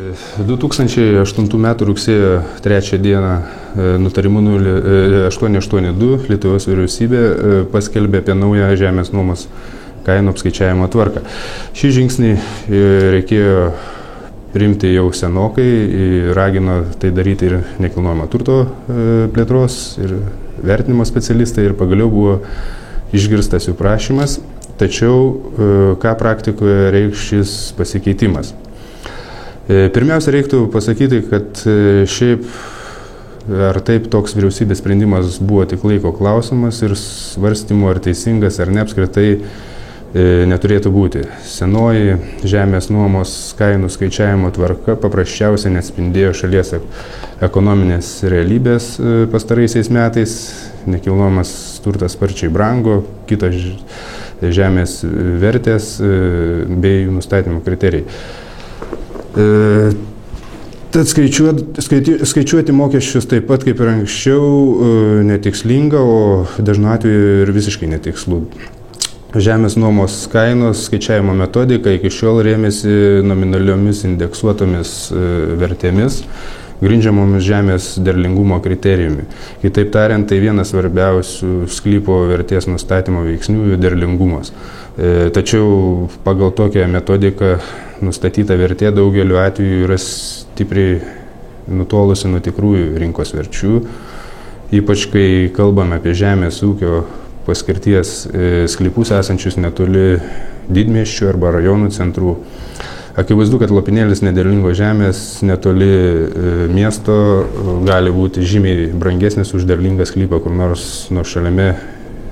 2008 m. rugsėjo 3 dieną nutarimu 0882 Lietuvos vyriausybė paskelbė apie naują žemės nuomos kainų apskaičiavimo tvarką. Šį žingsnį reikėjo priimti jau senokai, ragino tai daryti ir nekilnojamo turto plėtros ir vertinimo specialistai ir pagaliau buvo išgirstas jų prašymas, tačiau ką praktikoje reikš šis pasikeitimas. Pirmiausia, reiktų pasakyti, kad šiaip ar taip toks vyriausybės sprendimas buvo tik laiko klausimas ir svarstymo ar teisingas ar ne apskritai neturėtų būti. Senoji žemės nuomos kainų skaičiavimo tvarka paprasčiausiai neatspindėjo šalies ekonominės realybės pastaraisiais metais. Nekilnojamas turtas sparčiai brango, kitos žemės vertės bei nustatymo kriterijai. Tad skaičiuoti mokesčius taip pat kaip ir anksčiau netikslinga, o dažnu atveju ir visiškai netikslu. Žemės nuomos kainos skaičiavimo metodika iki šiol rėmėsi nominaliomis indeksuotomis vertėmis, grindžiamomis žemės derlingumo kriterijumi. Kitaip tariant, tai vienas svarbiausių sklypo vertės nustatymo veiksnių derlingumas. Tačiau pagal tokią metodiką nustatyta vertė daugeliu atveju yra stipriai nutolusi nuo tikrųjų rinkos verčių, ypač kai kalbame apie žemės ūkio paskirties sklypus esančius netoli didmiesčių arba rajonų centrų. Akivaizdu, kad lopinėlis nederlingos žemės netoli miesto gali būti žymiai brangesnis už derlingą sklypą kur nors nuošaliame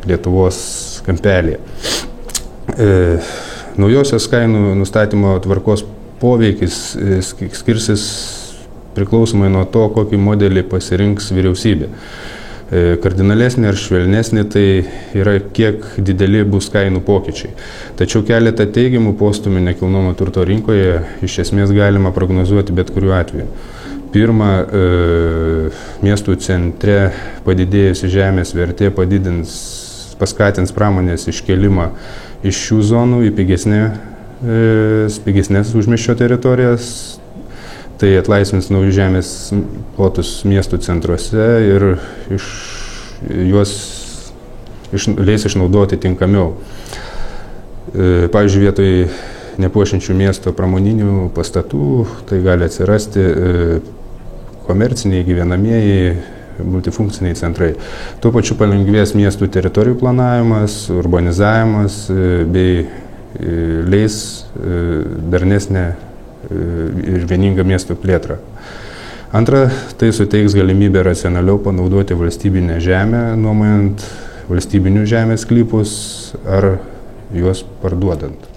Lietuvos kampelyje. Naujosios kainų nustatymo tvarkos poveikis skirsis priklausomai nuo to, kokį modelį pasirinks vyriausybė. Kardinalesnė ar švelnesnė tai yra kiek dideli bus kainų pokyčiai. Tačiau keletą teigiamų postūmių nekilnojamo turto rinkoje iš esmės galima prognozuoti bet kuriuo atveju. Pirma, miestų centre padidėjusi žemės vertė paskatins pramonės iškėlimą iš šių zonų į pigesnės užmiesčio teritorijas. Tai atlaisvins naujų žemės plotus miestų centruose ir juos leis išnaudoti tinkamiau. Pavyzdžiui, vietoj nepuošiančių miesto pramoninių pastatų, tai gali atsirasti komerciniai, gyvenamieji, multifunkciniai centrai. Tuo pačiu palengvės miestų teritorijų planavimas, urbanizavimas bei leis darnesnę ir vieningą miestų plėtrą. Antra, tai suteiks galimybę racionaliau panaudoti valstybinę žemę, nuomojant valstybinių žemės sklypus ar juos parduodant.